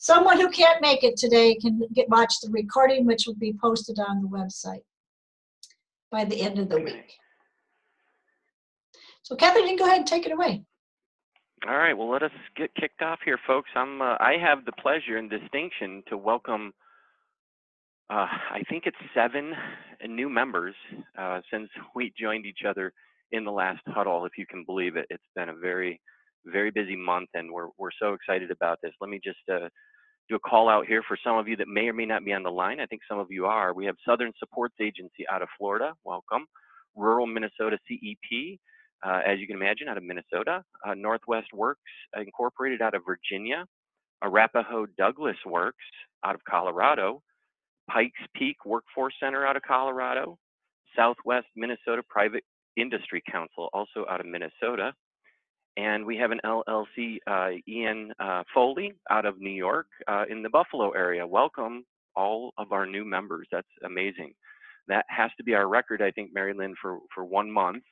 Someone who can't make it today can watch the recording, which will be posted on the website by the end of the week. So Kevin, you can go ahead and take it away. All right, well, let us get kicked off here, folks. I have the pleasure and distinction to welcome, I think it's 7 new members since we joined each other in the last huddle, if you can believe it. It's been a very, very busy month, and we're so excited about this. Let me just do a call out here for some of you that may or may not be on the line. I think some of you are. We have Southern Supports Agency out of Florida. Welcome. Rural Minnesota CEP. As you can imagine, out of Minnesota, Northwest Works Incorporated out of Virginia, Arapahoe Douglas Works out of Colorado, Pikes Peak Workforce Center out of Colorado, Southwest Minnesota Private Industry Council, also out of Minnesota, and we have an LLC, Ian Foley out of New York in the Buffalo area. Welcome all of our new members. That's amazing. That has to be our record, I think, Mary Lynn, for 1 month.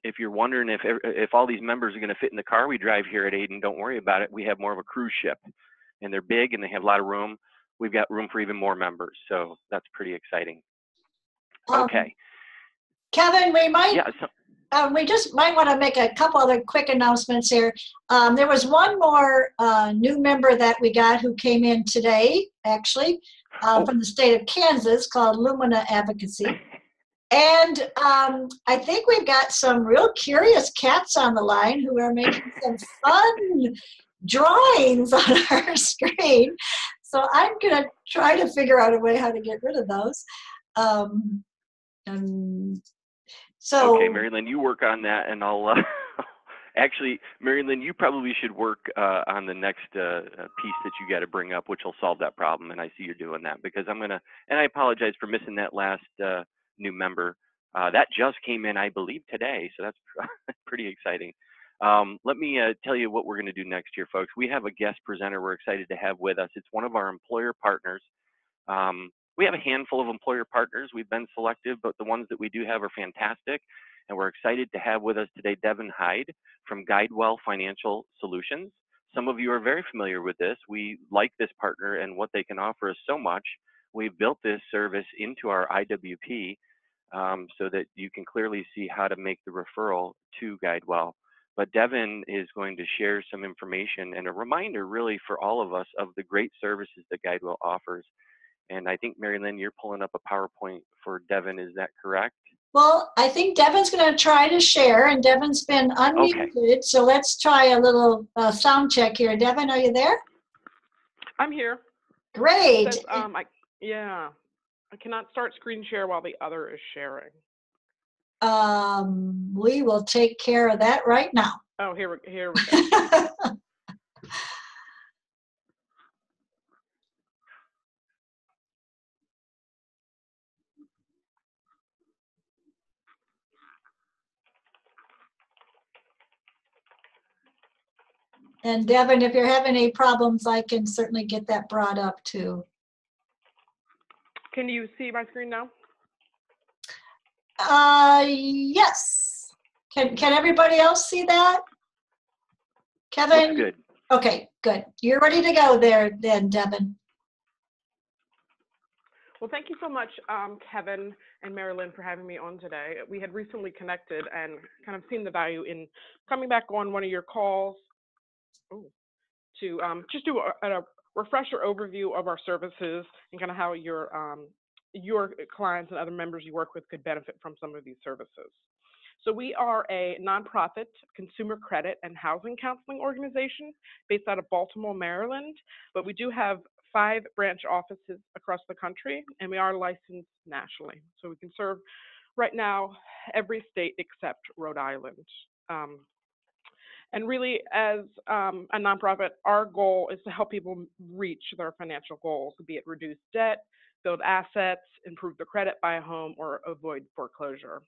If you're wondering if all these members are going to fit in the car we drive here at ADEN, don't worry about it. We have more of a cruise ship, and they're big and they have a lot of room. We've got room for even more members, so that's pretty exciting. Okay, Kevin, we just might want to make a couple other quick announcements here. There was one more new member that we got who came in today, actually, from the state of Kansas, called Lumina Advocacy. And I think we've got some real curious cats on the line who are making some fun drawings on our screen. So I'm going to try to figure out a way how to get rid of those. Okay, Mary Lynn, you work on that, and I'll actually, Mary Lynn, you probably should work on the next piece that you got to bring up, which will solve that problem. And I see you're doing that, because I'm gonna, and I apologize for missing that last new member. That just came in, I believe, today, so that's pretty exciting. Let me tell you what we're going to do next year, folks. We have a guest presenter we're excited to have with us. It's one of our employer partners. We have a handful of employer partners. We've been selective, but the ones that we do have are fantastic. And we're excited to have with us today Devin Hyde from Guidewell Financial Solutions. Some of you are very familiar with this. We like this partner and what they can offer us so much. We've built this service into our IWP so that you can clearly see how to make the referral to Guidewell. But Devin is going to share some information and a reminder really for all of us of the great services that Guidewell offers. And I think, Mary Lynn, you're pulling up a PowerPoint for Devin, is that correct? Well, I think Devin's going to try to share, and Devin's been unmuted, okay. So let's try a little sound check here. Devin, are you there? I'm here. Great. Says, yeah, I cannot start screen share while the other is sharing. We will take care of that right now. Oh, here we go. And Devin, if you're having any problems, I can certainly get that brought up too. Can you see my screen now? Yes. Can everybody else see that? Kevin? Looks good. Okay, good. You're ready to go there then, Devin. Well, thank you so much, Kevin and Mary Lynn, for having me on today. We had recently connected and kind of seen the value in coming back on one of your calls to just do a refresher overview of our services and kind of how your clients and other members you work with could benefit from some of these services. So we are a nonprofit consumer credit and housing counseling organization based out of Baltimore, Maryland, but we do have 5 branch offices across the country, and we are licensed nationally. So we can serve right now every state except Rhode Island. And really, as a nonprofit, our goal is to help people reach their financial goals, be it reduce debt, build assets, improve their credit, buy a home, or avoid foreclosure.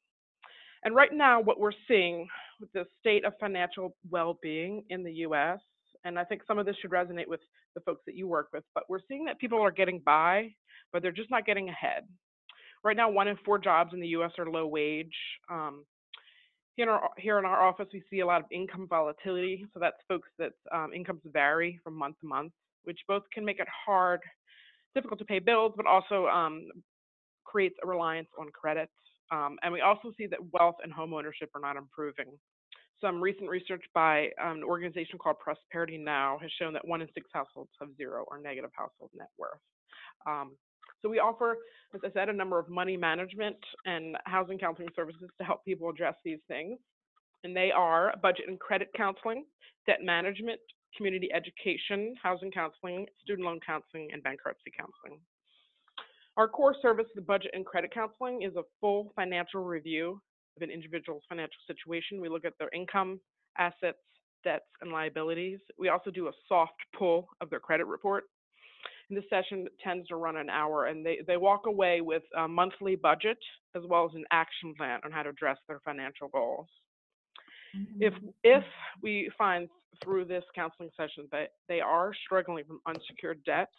And right now, what we're seeing with the state of financial well-being in the U.S., and I think some of this should resonate with the folks that you work with, but we're seeing that people are getting by, but they're just not getting ahead. Right now, 1 in 4 jobs in the U.S. are low wage. Here in our office, we see a lot of income volatility. So that's folks that incomes vary from month to month, which both can make it difficult to pay bills, but also creates a reliance on credit. And we also see that wealth and home ownership are not improving. Some recent research by an organization called Prosperity Now has shown that 1 in 6 households have zero or negative household net worth. So we offer, as I said, a number of money management and housing counseling services to help people address these things. And they are budget and credit counseling, debt management, community education, housing counseling, student loan counseling, and bankruptcy counseling. Our core service, the budget and credit counseling, is a full financial review of an individual's financial situation. We look at their income, assets, debts, and liabilities. We also do a soft pull of their credit report. And this session tends to run an hour, and they walk away with a monthly budget as well as an action plan on how to address their financial goals. If we find through this counseling session that they are struggling from unsecured debts,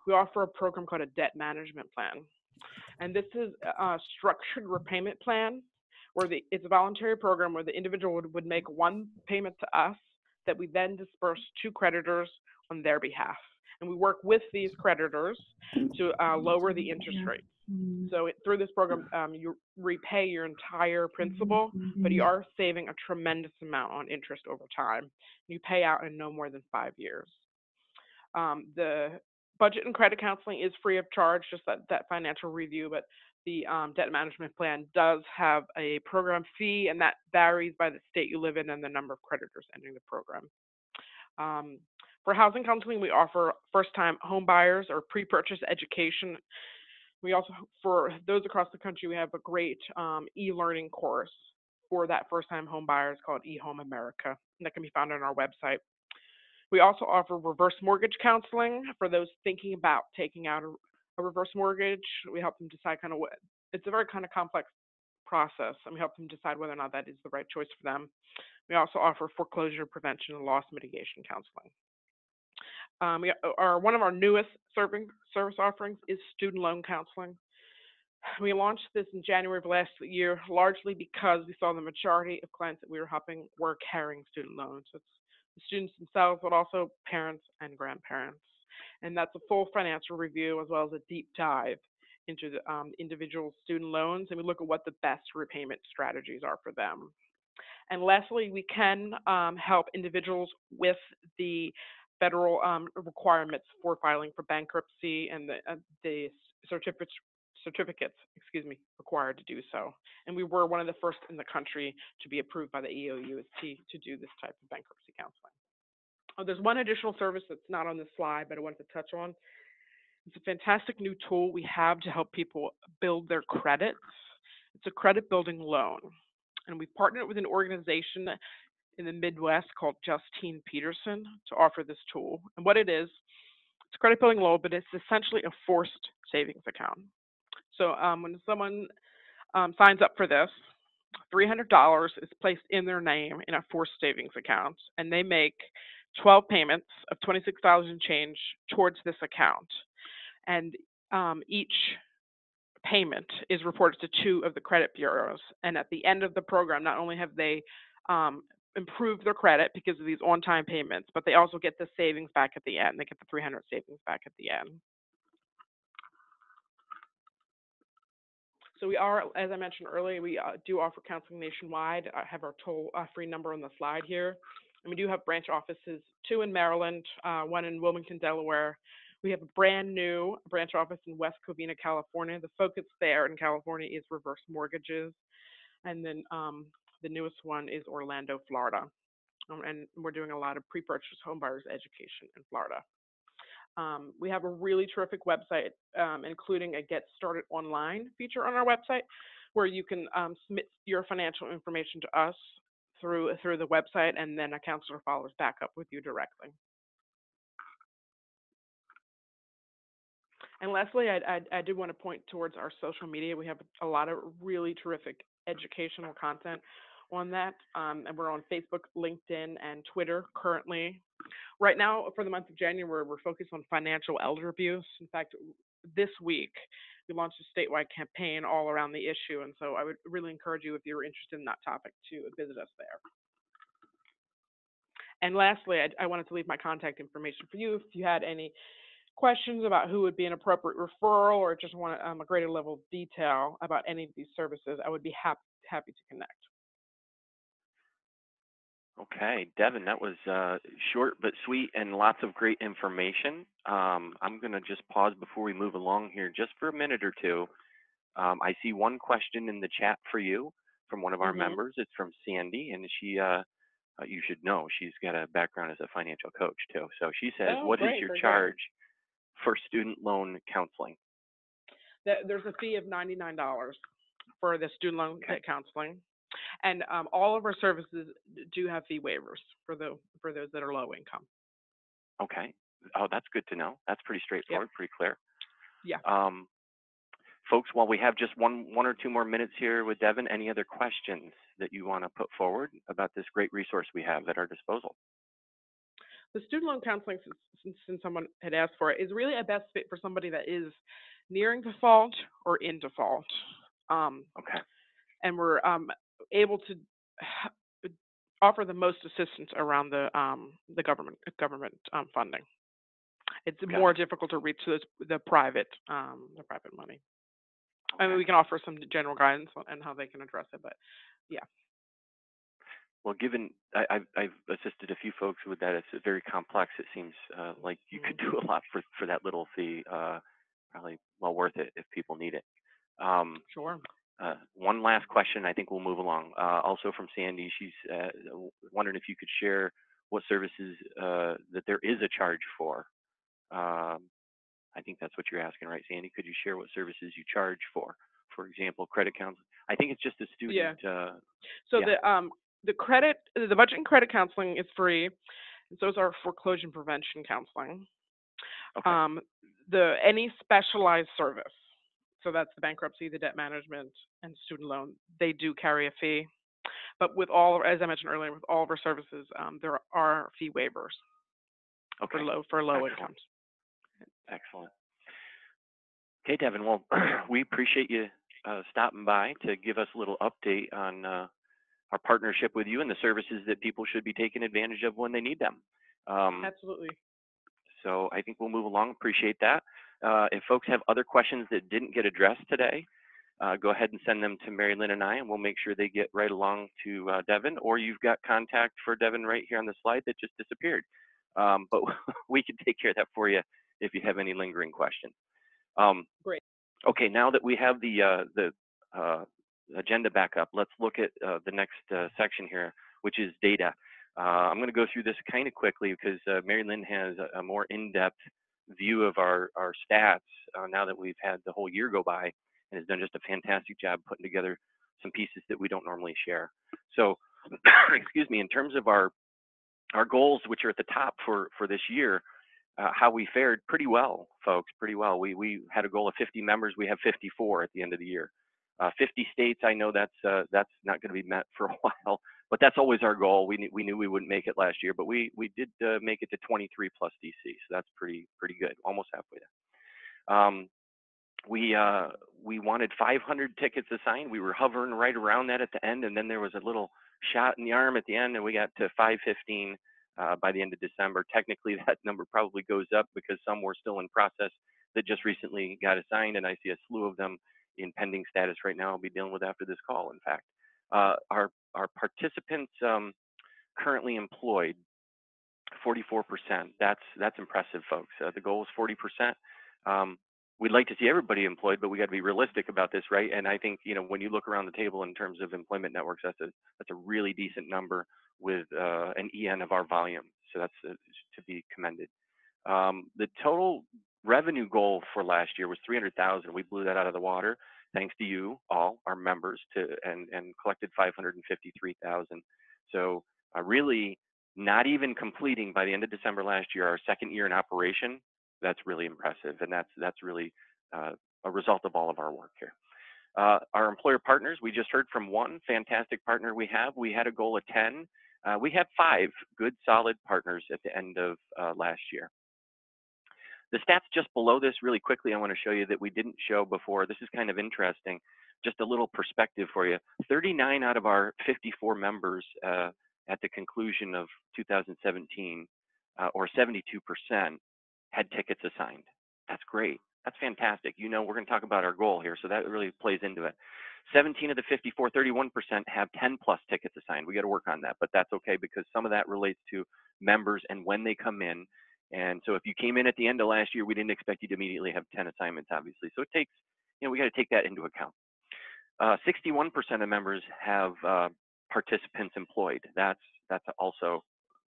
we offer a program called a debt management plan. And this is a structured repayment plan where it's a voluntary program where the individual would make one payment to us that we then disperse to creditors on their behalf. And we work with these creditors to lower the interest rate. So through this program, you repay your entire principal, but you are saving a tremendous amount on interest over time. You pay out in no more than 5 years. The budget and credit counseling is free of charge, just that financial review, but the debt management plan does have a program fee, and that varies by the state you live in and the number of creditors entering the program. For housing counseling, we offer first-time home buyers or pre-purchase education. We also, for those across the country, we have a great e-learning course for that first-time home buyers called eHome America, and that can be found on our website. We also offer reverse mortgage counseling for those thinking about taking out a reverse mortgage. We help them decide kind of what, it's a very kind of complex process, and we help them decide whether or not that is the right choice for them. We also offer foreclosure prevention and loss mitigation counseling. One of our newest service offerings is student loan counseling. We launched this in January of last year, largely because we saw the majority of clients that we were helping were carrying student loans. So it's the students themselves, but also parents and grandparents. And that's a full financial review as well as a deep dive into the individual student loans, and we look at what the best repayment strategies are for them. And lastly, we can help individuals with the federal requirements for filing for bankruptcy and the certificates, required to do so. And we were one of the first in the country to be approved by the EOUST to do this type of bankruptcy counseling. There's one additional service that's not on this slide, but I wanted to touch on. It's a fantastic new tool we have to help people build their credit. It's a credit building loan. And we've partnered with an organization in the Midwest called Justine Peterson to offer this tool. And what it is, it's a credit building loan, but it's essentially a forced savings account. So when someone signs up for this, $300 is placed in their name in a forced savings account, and they make 12 payments of $26 and change towards this account. And each payment is reported to 2 of the credit bureaus. And at the end of the program, not only have they improved their credit because of these on-time payments, but they also get the savings back at the end. They get the $300 savings back at the end. So we are, as I mentioned earlier, we do offer counseling nationwide. I have our toll-free number on the slide here. And we do have branch offices, 2 in Maryland, 1 in Wilmington, Delaware. We have a brand new branch office in West Covina, California. The focus there in California is reverse mortgages. And then the newest one is Orlando, Florida. And we're doing a lot of pre-purchase homebuyers education in Florida. We have a really terrific website, including a Get Started Online feature on our website, where you can submit your financial information to us through the website, and then a counselor follows back up with you directly. And lastly, I do want to point towards our social media. We have a lot of really terrific educational content. on that. And we're on Facebook, LinkedIn, and Twitter currently. Right now, for the month of January, we're focused on financial elder abuse. In fact, this week, we launched a statewide campaign all around the issue. And so I would really encourage you, if you're interested in that topic, to visit us there. And lastly, I wanted to leave my contact information for you if you had any questions about who would be an appropriate referral or just want a greater level of detail about any of these services. I would be happy to connect. Okay, Devin, that was short but sweet and lots of great information. I'm going to just pause before we move along here just for a minute or two. I see one question in the chat for you from one of our members. It's from Sandy, and she, you should know, she's got a background as a financial coach too. So she says, what is your charge for student loan counseling? There's a fee of $99 for the student loan counseling. And all of our services do have fee waivers for those that are low income. Okay. Oh, that's good to know. That's pretty straightforward, pretty clear. Yeah. Folks, while we have just one or two more minutes here with Devin, any other questions that you want to put forward about this great resource we have at our disposal? The student loan counseling, since someone had asked for it, is really a best fit for somebody that is nearing default or in default. Okay. And we're able to offer the most assistance around the government funding. It's more difficult to reach the private money. Okay. I mean, we can offer some general guidance on how they can address it, but yeah. Well, given I've assisted a few folks with that, it's very complex. It seems like you could do a lot for that little fee. Probably well worth it if people need it. Sure. One last question, I think we'll move along. Also from Sandy, she's wondering if you could share what services that there is a charge for. I think that's what you're asking, right, Sandy? Could you share what services you charge for? For example, credit counseling. I think it's just a student. Yeah. So the budget and credit counseling is free, and so is our foreclosure and prevention counseling. Okay. Any specialized service. So that's the bankruptcy, the debt management, and student loan. They do carry a fee. But with all, as I mentioned earlier, with all of our services, there are fee waivers for low incomes. Excellent. Okay, Devin. Well, we appreciate you stopping by to give us a little update on our partnership with you and the services that people should be taking advantage of when they need them. Absolutely. So I think we'll move along. Appreciate that. If folks have other questions that didn't get addressed today, go ahead and send them to Mary Lynn and I, and we'll make sure they get right along to Devin, or you've got contact for Devin right here on the slide that just disappeared. But we can take care of that for you if you have any lingering questions. Great. Okay, now that we have the agenda back up, let's look at the next section here, which is data. I'm going to go through this kind of quickly because Mary Lynn has a more in-depth view of our stats now that we've had the whole year go by, and has done just a fantastic job putting together some pieces that we don't normally share. So, excuse me, in terms of our goals, which are at the top for this year, how we fared pretty well, folks, pretty well. We had a goal of 50 members. We have 54 at the end of the year. 50 states, I know that's not going to be met for a while, but that's always our goal. We knew we wouldn't make it last year, but we did make it to 23 plus DC, so that's pretty good, almost halfway there. We wanted 500 tickets assigned. We were hovering right around that at the end, and then there was a little shot in the arm at the end, and we got to 515 by the end of December. Technically, that number probably goes up because some were still in process that just recently got assigned, and I see a slew of them in pending status right now. I'll be dealing with after this call, in fact. Our participants currently employed, 44%. That's impressive, folks. The goal is 40%. We'd like to see everybody employed, but we got to be realistic about this, right? And I think, when you look around the table in terms of employment networks, that's a really decent number with an EN of our volume. So that's to be commended. The total revenue goal for last year was 300,000. We blew that out of the water, thanks to you all, our members, and collected 553,000. So really, not even completing by the end of December last year, our second year in operation. That's really impressive, and that's really a result of all of our work here. Our employer partners, we just heard from one fantastic partner we have. We had a goal of 10. We had 5 good, solid partners at the end of last year. The stats just below this really quickly, I want to show you that we didn't show before. This is kind of interesting. Just a little perspective for you. 39 out of our 54 members at the conclusion of 2017, or 72%, had tickets assigned. That's great. That's fantastic. You know, we're going to talk about our goal here, so that really plays into it. 17 of the 54, 31% have 10 plus tickets assigned. We got to work on that, but that's okay because some of that relates to members and when they come in. And so if you came in at the end of last year, we didn't expect you to immediately have 10 assignments, obviously. So it takes, you know, we got to take that into account. 61% of members have participants employed. That's also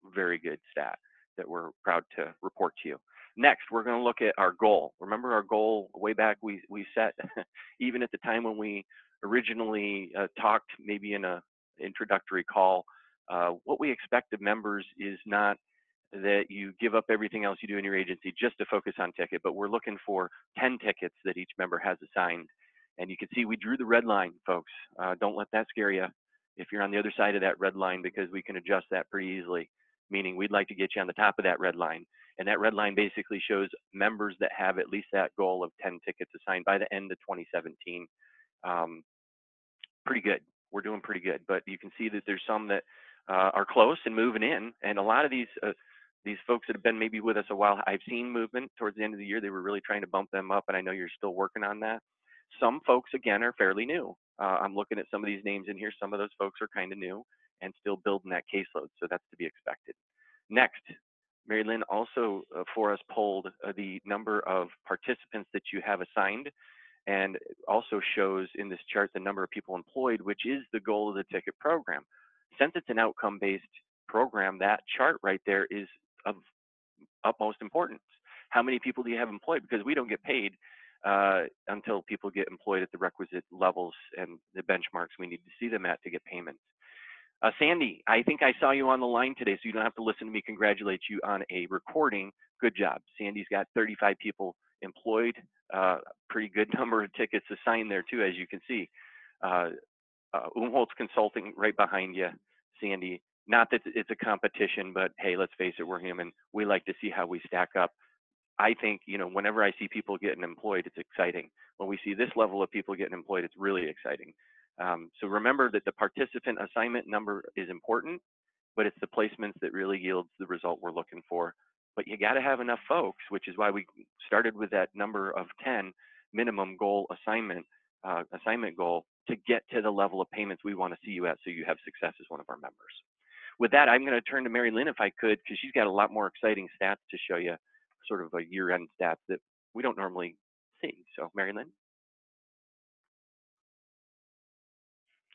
a very good stat that we're proud to report to you. Next, we're going to look at our goal. Remember our goal way back we set, even at the time when we originally talked, maybe in a introductory call, what we expect of members is not that you give up everything else you do in your agency just to focus on ticket, but we're looking for 10 tickets that each member has assigned. And you can see we drew the red line, folks. Don't let that scare you if you're on the other side of that red line, because we can adjust that pretty easily, meaning we'd like to get you on the top of that red line. And that red line basically shows members that have at least that goal of 10 tickets assigned by the end of 2017. Pretty good. We're doing pretty good. But you can see that there's some that are close and moving in. And a lot of these folks that have been maybe with us a while, I've seen movement towards the end of the year. They were really trying to bump them up, and I know you're still working on that. Some folks, again, are fairly new. I'm looking at some of these names in here. Some of those folks are kind of new and still building that caseload, so that's to be expected. Next, Mary Lynn also for us polled the number of participants that you have assigned, and also shows in this chart the number of people employed, which is the goal of the ticket program. Since it's an outcome-based program, that chart right there is of utmost importance. How many people do you have employed? Because we don't get paid until people get employed at the requisite levels and the benchmarks we need to see them at to get payments. Sandy, I think I saw you on the line today, so you don't have to listen to me congratulate you on a recording. Good job. Sandy's got 35 people employed, pretty good number of tickets assigned there too, as you can see. Umholtz Consulting right behind you, Sandy. Not that it's a competition, but hey, let's face it, we're human. We like to see how we stack up. I think, you know, whenever I see people getting employed, it's exciting. When we see this level of people getting employed, it's really exciting. So remember that the participant assignment number is important, but it's the placements that really yields the result we're looking for. But you got to have enough folks, which is why we started with that number of 10 minimum goal assignment goal to get to the level of payments we want to see you at, so you have success as one of our members. With that, I'm going to turn to Mary Lynn if I could, because she's got a lot more exciting stats to show you, sort of a year-end stats that we don't normally see. So Mary Lynn.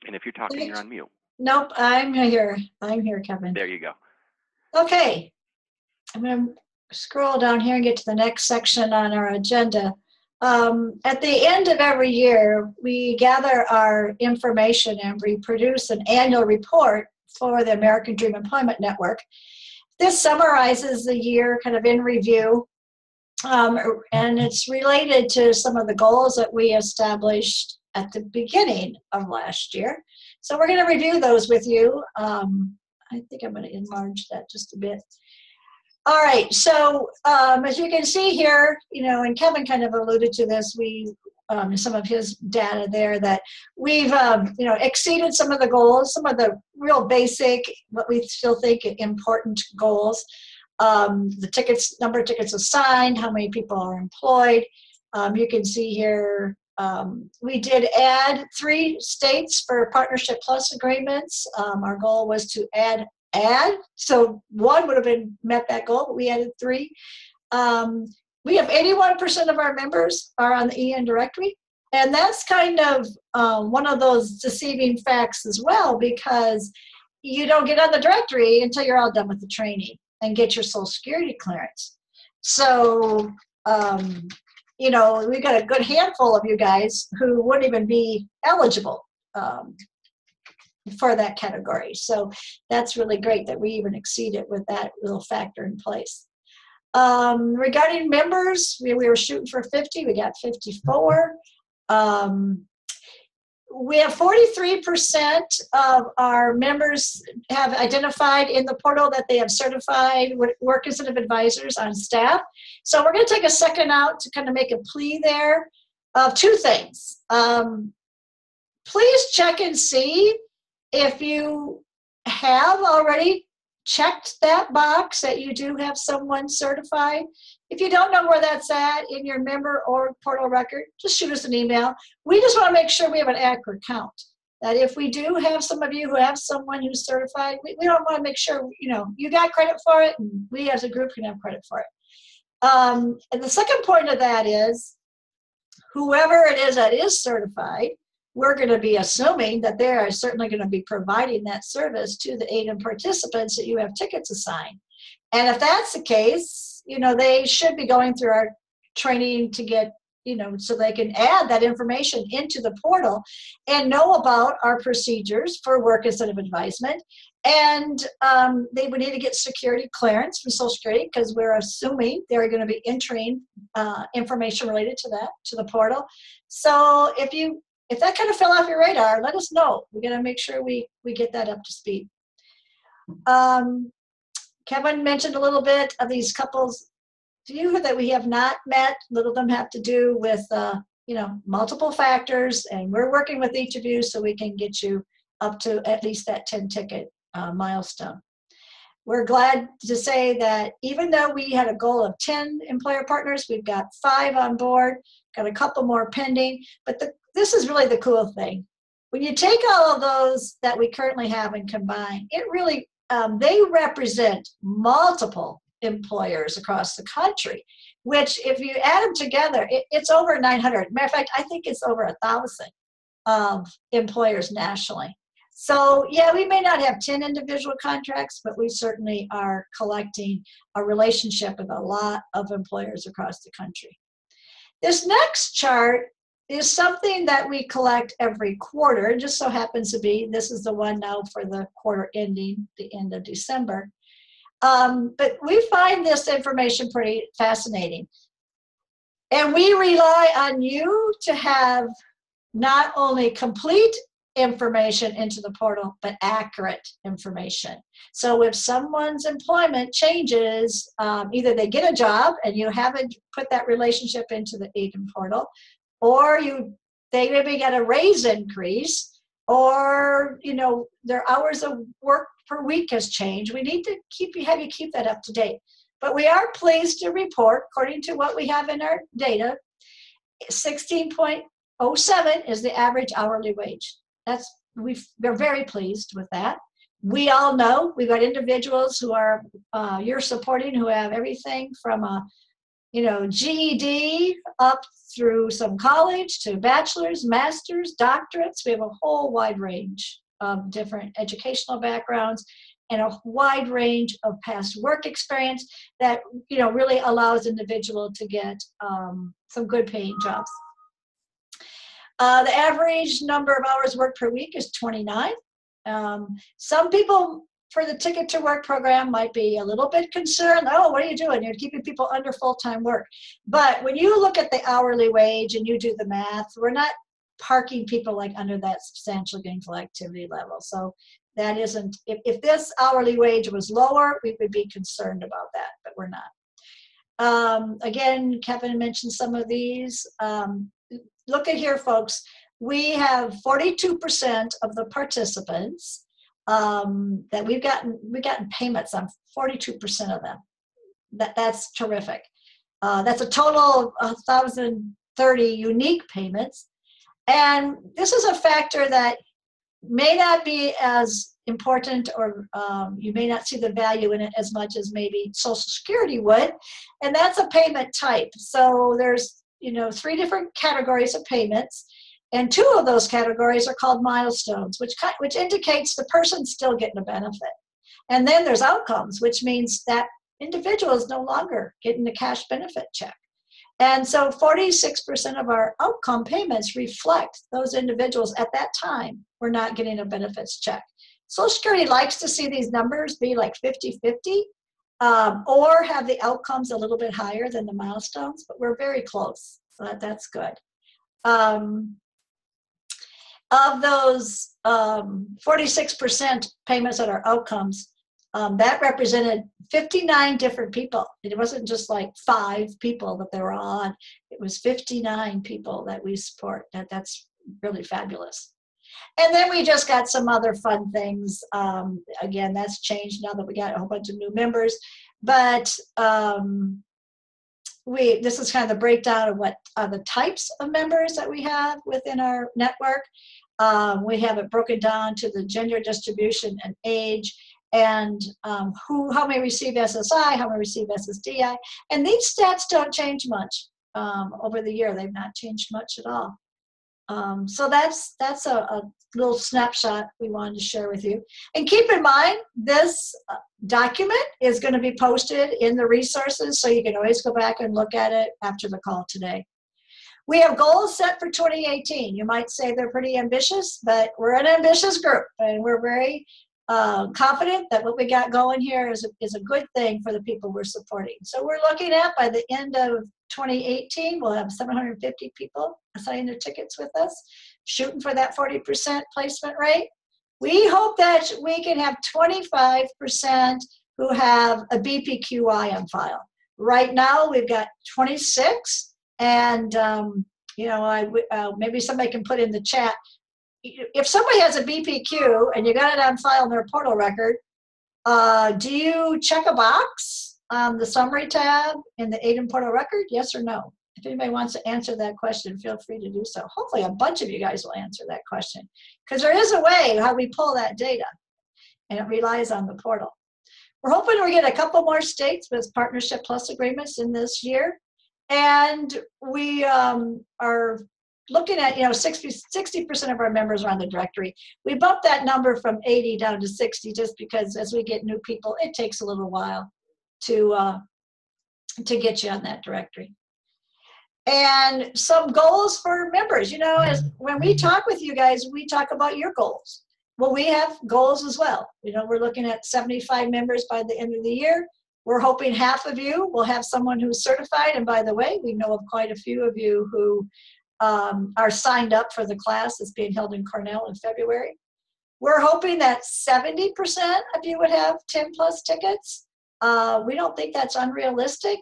And if you're talking, you're on mute. Nope, I'm here. I'm here, Kevin. There you go. Okay. I'm going to scroll down here and get to the next section on our agenda. At the end of every year, we gather our information and we produce an annual report for the American Dream Employment Network. This summarizes the year kind of in review, and it's related to some of the goals that we established at the beginning of last year. So we're going to review those with you. I think I'm going to enlarge that just a bit. All right, so as you can see here, you know, and Kevin kind of alluded to this, some of his data there, that we've, you know, exceeded some of the goals, some of the real basic, what we still think important goals. The tickets, number of tickets assigned, how many people are employed. You can see here, we did add 3 states for Partnership Plus agreements. Our goal was to add, so 1 would have met that goal, but we added 3. We have 81% of our members are on the EN directory, and that's kind of one of those deceiving facts as well, because you don't get on the directory until you're all done with the training and get your Social Security clearance. So, you know, we got a good handful of you guys who wouldn't even be eligible for that category. So that's really great that we even exceeded with that little factor in place. Regarding members, we were shooting for 50, we got 54. We have 43% of our members have identified in the portal that they have certified work incentive advisors on staff. So we're going to take a second out to kind of make a plea there of two things. Please check and see if you have already checked that box that you do have someone certified. If you don't know where that's at in your member or portal record, just shoot us an email. We just want to make sure we have an accurate count. That if we do have some of you who have someone who's certified, we don't want to make sure, you got credit for it, and we as a group can have credit for it. And the second point of that is, whoever it is that is certified, we're going to be assuming that they are certainly going to be providing that service to the ADEN participants that you have tickets assigned. And if that's the case, they should be going through our training to get, so they can add that information into the portal and know about our procedures for work incentive advisement. And they would need to get security clearance from Social Security, because we're assuming they're going to be entering information related to that, to the portal. So if that kind of fell off your radar, let us know. We're going to make sure we get that up to speed. Kevin mentioned a little bit of these couples that we have not met. A little of them have to do with, multiple factors, and we're working with each of you so we can get you up to at least that 10 ticket milestone. We're glad to say that even though we had a goal of 10 employer partners, we've got 5 on board, got a couple more pending, but this is really the cool thing. When you take all of those that we currently have and combine, it really, they represent multiple employers across the country, which if you add them together, it's over 900. Matter of fact, I think it's over 1,000 employers nationally. So yeah, we may not have 10 individual contracts, but we certainly are collecting a relationship with a lot of employers across the country. This next chart is something that we collect every quarter. It just so happens to be, this is the one now for the quarter ending the end of December. But we find this information pretty fascinating. And we rely on you to have not only complete information into the portal, but accurate information. So if someone's employment changes, either they get a job and you haven't put that relationship into the ADEN portal, or they maybe get a raise increase, or their hours of work per week has changed, we need to have you keep that up to date. But we are pleased to report, according to what we have in our data, 16.07 is the average hourly wage. We're very pleased with that. We all know we've got individuals who are you're supporting who have everything from a GED up through some college to bachelor's, master's, doctorates. We have a whole wide range of different educational backgrounds and a wide range of past work experience that really allows individual to get some good paying jobs. The average number of hours worked per week is 29. Some people for the Ticket to Work program might be a little bit concerned. Oh, what are you doing? You're keeping people under full-time work. But when you look at the hourly wage and you do the math, we're not parking people like under that substantial gainful activity level. So that isn't, if this hourly wage was lower, we would be concerned about that, but we're not. Again, Kevin mentioned some of these. Look at here, folks. We have 42% of the participants that we've gotten payments on 42% of them. That's terrific. That's a total of 1,030 unique payments. And this is a factor that may not be as important, or you may not see the value in it as much as maybe Social Security would, and that's a payment type. So there's 3 different categories of payments, and 2 of those categories are called milestones, which indicates the person's still getting a benefit. And then there's outcomes, which means that individual is no longer getting a cash benefit check. And so 46% of our outcome payments reflect those individuals at that time were not getting a benefits check. Social Security likes to see these numbers be like 50-50 or have the outcomes a little bit higher than the milestones, but we're very close, so that's good. of those 46% payments that are outcomes, that represented 59 different people. It wasn't just like 5 people that they were on. It was 59 people that we support. That's really fabulous. And then we just got some other fun things. Again, that's changed now that we got a whole bunch of new members. But this is kind of the breakdown of what are the types of members that we have within our network. We have it broken down to the gender distribution and age, and how many receive SSI, how many receive SSDI. And these stats don't change much over the year. They've not changed much at all. So that's a little snapshot we wanted to share with you. And keep in mind, this document is going to be posted in the resources, so you can always go back and look at it after the call today. We have goals set for 2018. You might say they're pretty ambitious, but we're an ambitious group, and we're very confident that what we got going here is a good thing for the people we're supporting. So we're looking at, by the end of 2018, we'll have 750 people assigning their tickets with us, shooting for that 40% placement rate. We hope that we can have 25% who have a BPQI on file. Right now, we've got 26, and maybe somebody can put in the chat, if somebody has a BPQ and you got it on file in their portal record, do you check a box on the summary tab in the ADEN portal record? Yes or no? If anybody wants to answer that question, feel free to do so. Hopefully a bunch of you guys will answer that question, because there is a way how we pull that data, and it relies on the portal. We're hoping we get a couple more states with Partnership Plus agreements in this year. And we are looking at, 60% of our members are on the directory. We bumped that number from 80 down to 60 just because as we get new people, it takes a little while to get you on that directory. And some goals for members, when we talk with you guys, we talk about your goals. Well, we have goals as well. We're looking at 75 members by the end of the year. We're hoping half of you will have someone who's certified. And by the way, we know of quite a few of you who are signed up for the class that's being held in Cornell in February. We're hoping that 70% of you would have 10 plus tickets. We don't think that's unrealistic.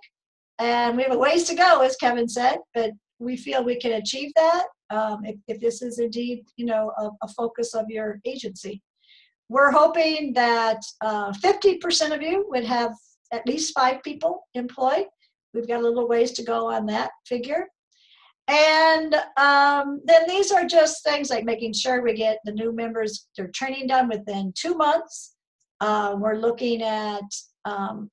And we have a ways to go, as Kevin said, but we feel we can achieve that if this is indeed, a focus of your agency. We're hoping that 50% of you would have at least 5 people employed. We've got a little ways to go on that figure. And then these are just things like making sure we get the new members, their training done within 2 months. We're looking at,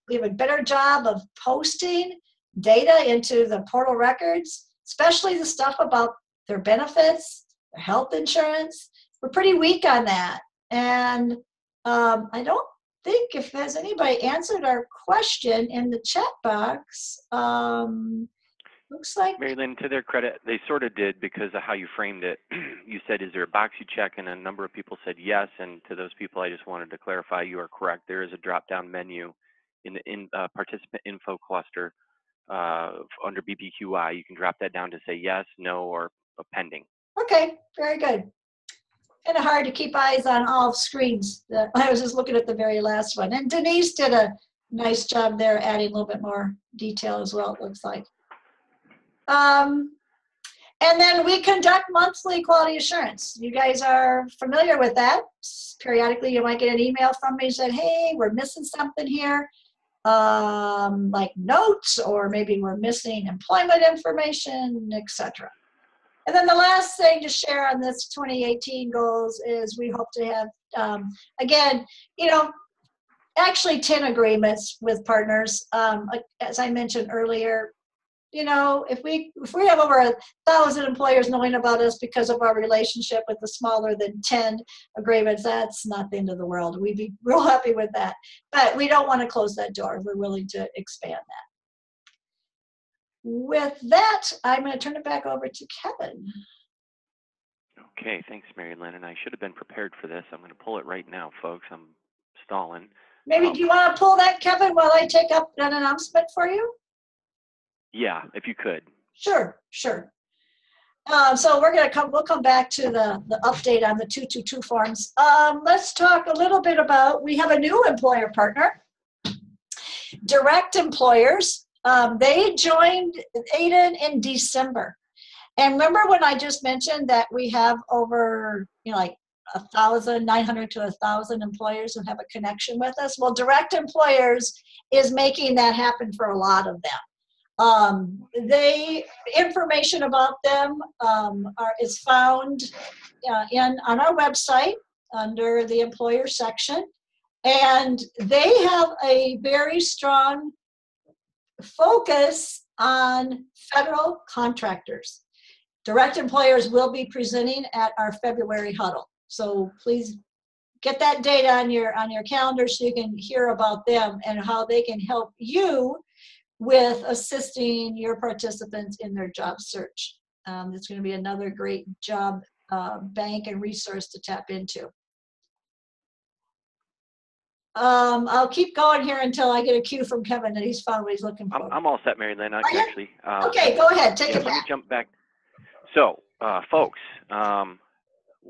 we have a better job of posting data into the portal records, especially the stuff about their benefits, their health insurance. We're pretty weak on that. And I don't think if has anybody answered our question in the chat box. Looks like Mary Lynn, to their credit, they sort of did because of how you framed it. You said, is there a box you check? And a number of people said yes. And to those people, I just wanted to clarify, you are correct. There is a drop-down menu in the participant info cluster under BPQI. You can drop that down to say yes, no, or pending. Okay, very good. Kind of hard to keep eyes on all screens. I was just looking at the very last one. And Denise did a nice job there, adding a little bit more detail as well, it looks like. And then we conduct monthly quality assurance. You guys are familiar with that. Periodically, you might get an email from me saying, hey, we're missing something here, like notes, or maybe we're missing employment information, etc. And then the last thing to share on this 2018 goals is we hope to have, again, actually 10 agreements with partners. As I mentioned earlier, if we have over 1,000 employers knowing about us because of our relationship with the smaller than 10 agreements, that's not the end of the world. We'd be real happy with that. But we don't want to close that door. We're willing to expand that. With that, I'm going to turn it back over to Kevin. Okay, thanks, Mary Lynn. And I should have been prepared for this. I'm going to pull it right now, folks. I'm stalling. Maybe do you want to pull that, Kevin, while I take up an announcement for you? Yeah, if you could. Sure. So we'll come back to the update on the 222 forms. Let's talk a little bit about, we have a new employer partner, direct employers. They joined ADEN in December. And remember when I just mentioned that we have over, like 900 to 1,000 employers who have a connection with us? Well, direct employers is making that happen for a lot of them. Information about them is found on our website under the employer section. And they have a very strong focus on federal contractors. Direct employers will be presenting at our February huddle. So please get that date on your calendar so you can hear about them and how they can help you with assisting your participants in their job search. It's going to be another great job bank and resource to tap into. I'll keep going here until I get a cue from Kevin that he's found what he's looking for. I'm all set, Mary Lynn. Actually, okay, go ahead. Take it back. Let me jump back. So, folks,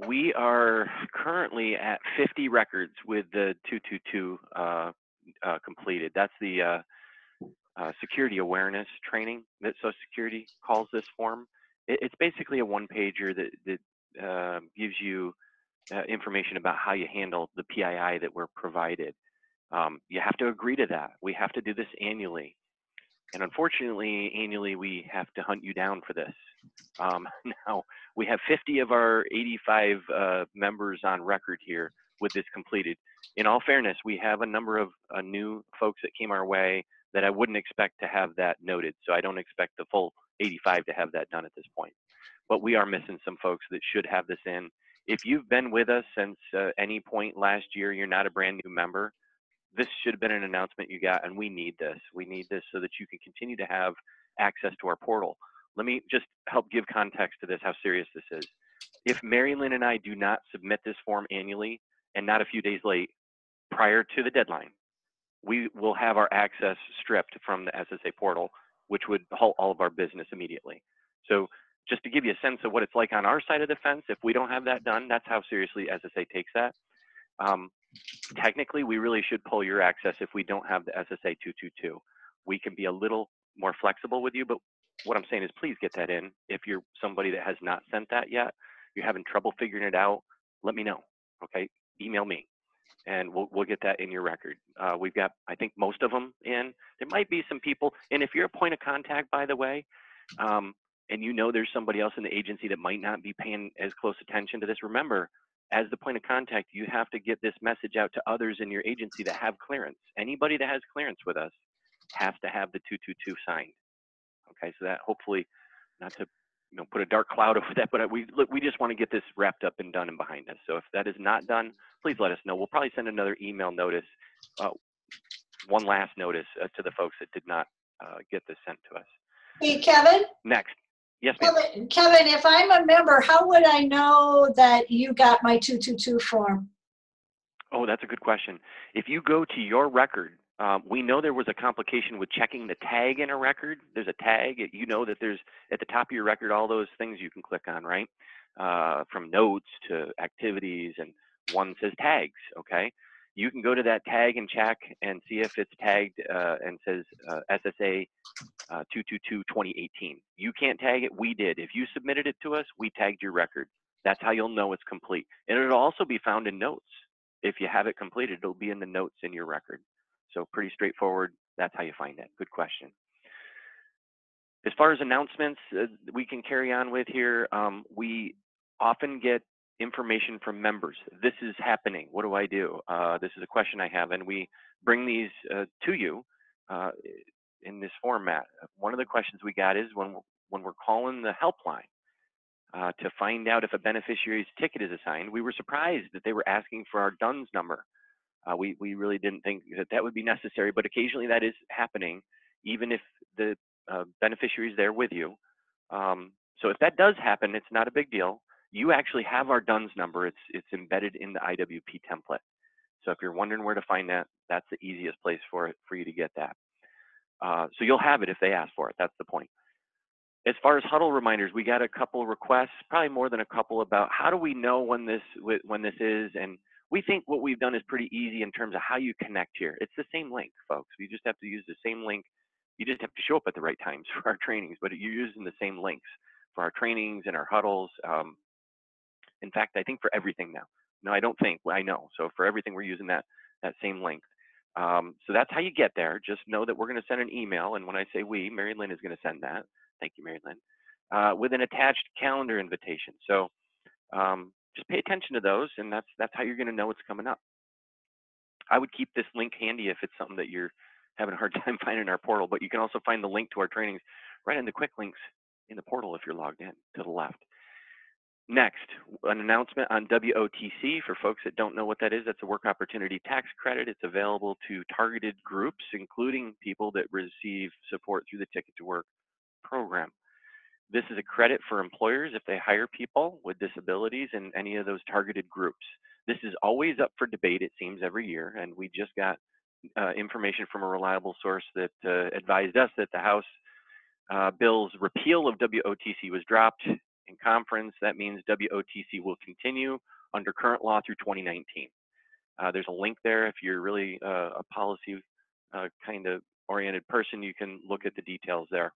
we are currently at 50 records with the 222 completed. That's the security awareness training that Social Security calls this form. It's basically a one-pager that gives you information about how you handle the PII that we're provided. You have to agree to that. We have to do this annually. And unfortunately, annually, we have to hunt you down for this. Now, we have 50 of our 85 members on record here with this completed. In all fairness, we have a number of new folks that came our way that I wouldn't expect to have that noted. So I don't expect the full 85 to have that done at this point. But we are missing some folks that should have this in. If you've been with us since any point last year, you're not a brand new member, this should have been an announcement you got, and we need this. We need this so that you can continue to have access to our portal. Let me just help give context to this, how serious this is. If Mary Lynn and I do not submit this form annually and not a few days late prior to the deadline, we will have our access stripped from the SSA portal, which would halt all of our business immediately. So just to give you a sense of what it's like on our side of the fence, if we don't have that done, that's how seriously SSA takes that. Technically, we really should pull your access if we don't have the SSA 222. We can be a little more flexible with you, but what I'm saying is please get that in. If you're somebody that has not sent that yet, you're having trouble figuring it out, let me know, okay? Email me, and we'll get that in your record. We've got, I think, most of them in. There might be some people, and if you're a point of contact, by the way, and you know there's somebody else in the agency that might not be paying as close attention to this, remember, as the point of contact, you have to get this message out to others in your agency that have clearance. Anybody that has clearance with us has to have the 222 signed. Okay, so that hopefully, not to put a dark cloud over that, but we just want to get this wrapped up and done and behind us. So if that is not done, please let us know. We'll probably send another email notice, one last notice to the folks that did not get this sent to us. Hey, Kevin? Next. Yes, ma'am. Kevin, if I'm a member, how would I know that you got my 222 form? Oh, that's a good question. If you go to your record, we know there was a complication with checking the tag in a record. There's a tag. You know that there's at the top of your record all those things you can click on, right? From notes to activities, and one says tags, okay? You can go to that tag and check and see if it's tagged and says SSA 222 2018. You can't tag it, we did. If you submitted it to us, we tagged your record. That's how you'll know it's complete. And it'll also be found in notes. If you have it completed, it'll be in the notes in your record. So pretty straightforward. That's how you find it. Good question. As far as announcements we can carry on with here, we often get information from members. This is happening. What do I do? This is a question I have, and we bring these to you in this format. One of the questions we got is when we're calling the helpline to find out if a beneficiary's ticket is assigned, we were surprised that they were asking for our DUNS number. We really didn't think that would be necessary, but occasionally that is happening, even if the beneficiary is there with you. So if that does happen, it's not a big deal. You actually have our DUNS number. It's embedded in the IWP template. So if you're wondering where to find that, that's the easiest place for you to get that. So you'll have it if they ask for it. That's the point. As far as Huddle reminders, we got a couple requests, probably more than a couple, about how do we know when this is, and we think what we've done is pretty easy in terms of how you connect here. It's the same link, folks. You just have to use the same link. You just have to show up at the right times for our trainings, but you're using the same links for our trainings and our huddles. In fact, I think for everything now. No, I don't think. I know. So for everything, we're using that same link. So that's how you get there. Just know that we're going to send an email, and when I say we, Mary Lynn is going to send that. Thank you, Mary Lynn, with an attached calendar invitation. So just pay attention to those, and that's how you're going to know what's coming up. I would keep this link handy if it's something that you're having a hard time finding in our portal, but you can also find the link to our trainings right in the quick links in the portal if you're logged in to the left. Next, an announcement on WOTC. For folks that don't know what that is, that's a work opportunity tax credit. It's available to targeted groups, including people that receive support through the Ticket to Work program. This is a credit for employers if they hire people with disabilities in any of those targeted groups. This is always up for debate, it seems, every year, and we just got information from a reliable source that advised us that the House bill's repeal of WOTC was dropped in conference. That means WOTC will continue under current law through 2019. There's a link there. If you're really a policy kind of oriented person, you can look at the details there.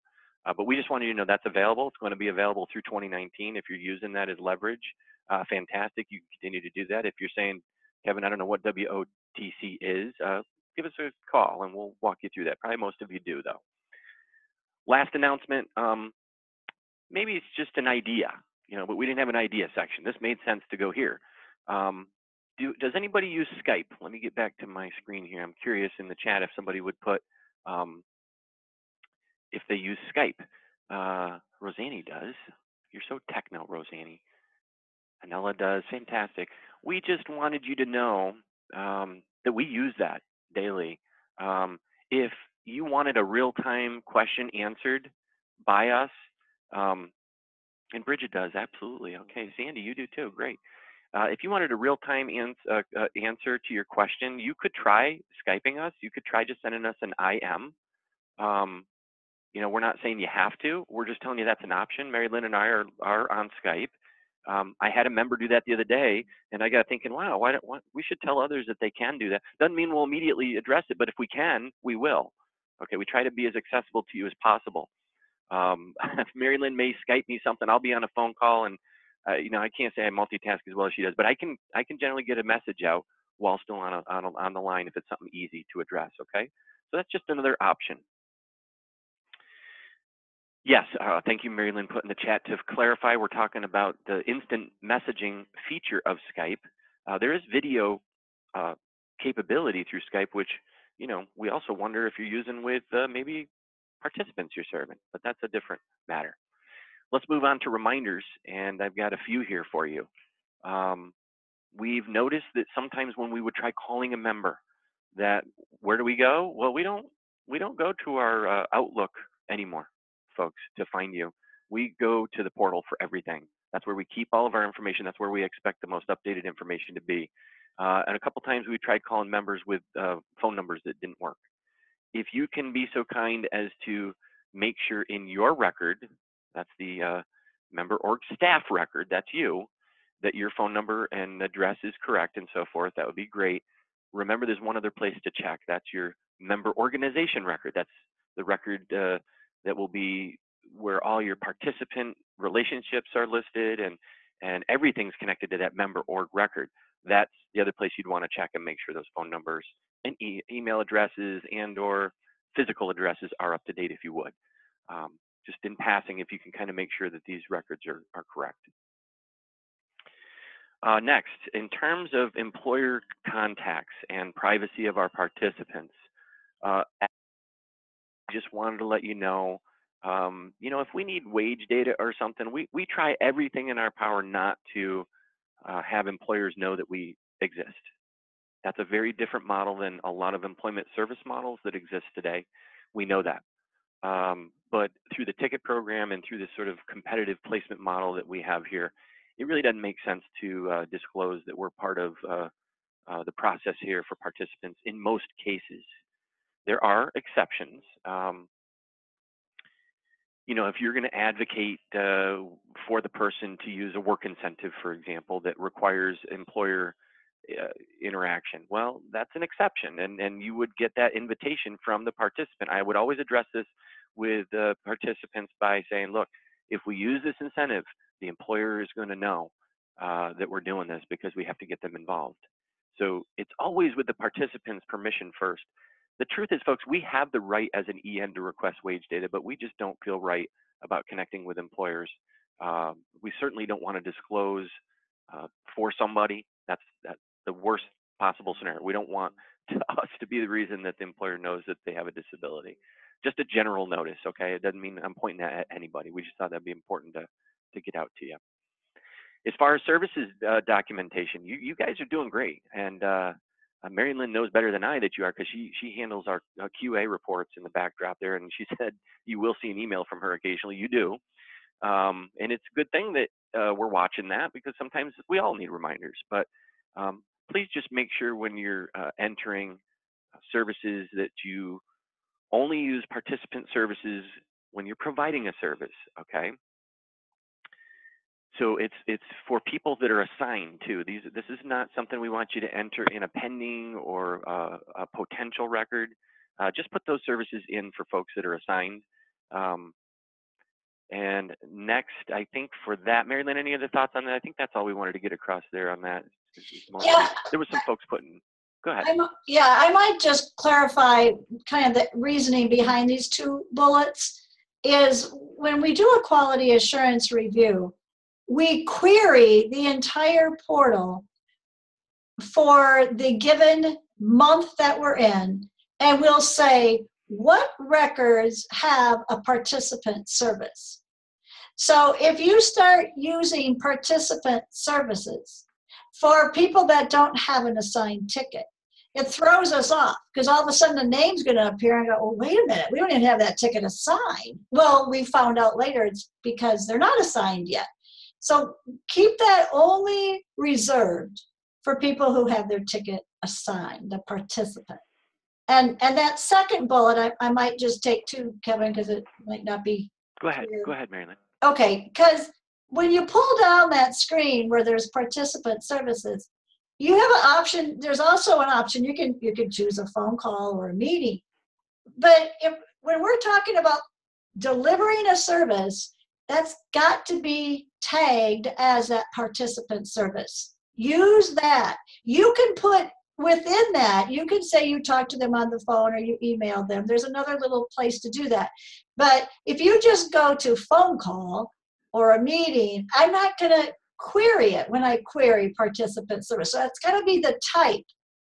But we just wanted you to know that's available. It's going to be available through 2019. If you're using that as leverage, fantastic. You can continue to do that. If you're saying, Kevin, I don't know what WOTC is, give us a call and we'll walk you through that. Probably most of you do, though. Last announcement, maybe it's just an idea, but we didn't have an idea section. This made sense to go here. Does anybody use Skype? Let me get back to my screen here. I'm curious in the chat if somebody would put if they use Skype. Rosanny does. You're so techno, Rosanny. Anella does. Fantastic. We just wanted you to know that we use that daily. If you wanted a real-time question answered by us, and Bridget does, absolutely. Okay, Sandy, you do too. Great. If you wanted a real-time answer to your question, you could try Skyping us. You could try just sending us an IM. We're not saying you have to. We're just telling you that's an option. Mary Lynn and I are on Skype. I had a member do that the other day, and I got thinking, wow, we should tell others that they can do that. Doesn't mean we'll immediately address it, but if we can, we will. Okay, we try to be as accessible to you as possible. If Mary Lynn may Skype me something, I'll be on a phone call, and I can't say I multitask as well as she does, but I can generally get a message out while still on the line if it's something easy to address. Okay, so that's just another option. Yes, thank you, Mary Lynn, put in the chat. To clarify, we're talking about the instant messaging feature of Skype. There is video capability through Skype, which we also wonder if you're using with maybe participants you're serving, but that's a different matter. Let's move on to reminders, and I've got a few here for you. We've noticed that sometimes when we would try calling a member, that where do we go? Well, we don't go to our Outlook anymore, folks, to find you. We go to the portal for everything. That's where we keep all of our information. That's where we expect the most updated information to be. And a couple times we tried calling members with phone numbers that didn't work. If you can be so kind as to make sure in your record, that's the member org staff record, that's you, that your phone number and address is correct and so forth, that would be great. Remember, there's one other place to check. That's your member organization record. That's the record that will be where all your participant relationships are listed and everything's connected to that member org record. That's the other place you'd want to check and make sure those phone numbers and email addresses and or physical addresses are up to date if you would. Just in passing, if you can kind of make sure that these records are correct. Next, in terms of employer contacts and privacy of our participants, I just wanted to let you know, if we need wage data or something, we try everything in our power not to have employers know that we exist. That's a very different model than a lot of employment service models that exist today. We know that. But through the ticket program and through this sort of competitive placement model that we have here, it really doesn't make sense to disclose that we're part of the process here for participants in most cases. There are exceptions. if you're going to advocate for the person to use a work incentive, for example, that requires employer interaction, well, that's an exception, and you would get that invitation from the participant. I would always address this with participants by saying, look, if we use this incentive, the employer is going to know that we're doing this because we have to get them involved. So it's always with the participant's permission first. The truth is, folks, we have the right as an EN to request wage data, but we just don't feel right about connecting with employers. We certainly don't want to disclose for somebody. That's the worst possible scenario. We don't want us to be the reason that the employer knows that they have a disability. Just a general notice, okay? It doesn't mean I'm pointing at anybody. We just thought that'd be important to get out to you. As far as services documentation, you guys are doing great, and Mary Lynn knows better than I that you are, because she handles our QA reports in the backdrop there, and she said you will see an email from her occasionally. You do, and it's a good thing that we're watching that, because sometimes we all need reminders. But please just make sure when you're entering services that you only use participant services when you're providing a service, okay? So it's for people that are assigned too. This is not something we want you to enter in a pending or a potential record. Just put those services in for folks that are assigned. And next, I think for that, Mary Lynn, any other thoughts on that? I think that's all we wanted to get across there on that. Yeah. There was some folks putting, go ahead. I might just clarify kind of the reasoning behind these two bullets. Is when we do a quality assurance review, we query the entire portal for the given month that we're in, and we'll say, what records have a participant service? So if you start using participant services for people that don't have an assigned ticket, it throws us off, because all of a sudden the name's going to appear and go, well, wait a minute, we don't even have that ticket assigned. Well, we found out later it's because they're not assigned yet. So keep that only reserved for people who have their ticket assigned, the participant. And that second bullet, I might just take two, Kevin, because it might not be Go ahead, clear. Go ahead, Mary Lynn. Okay, because when you pull down that screen where there's participant services, you have an option. There's also an option. You can choose a phone call or a meeting. But when we're talking about delivering a service, that's got to be tagged as that participant service. Use that. You can put within that, you can say you talked to them on the phone or you emailed them. There's another little place to do that. But if you just go to phone call or a meeting, I'm not going to query it when I query participant service. So it's got to be the type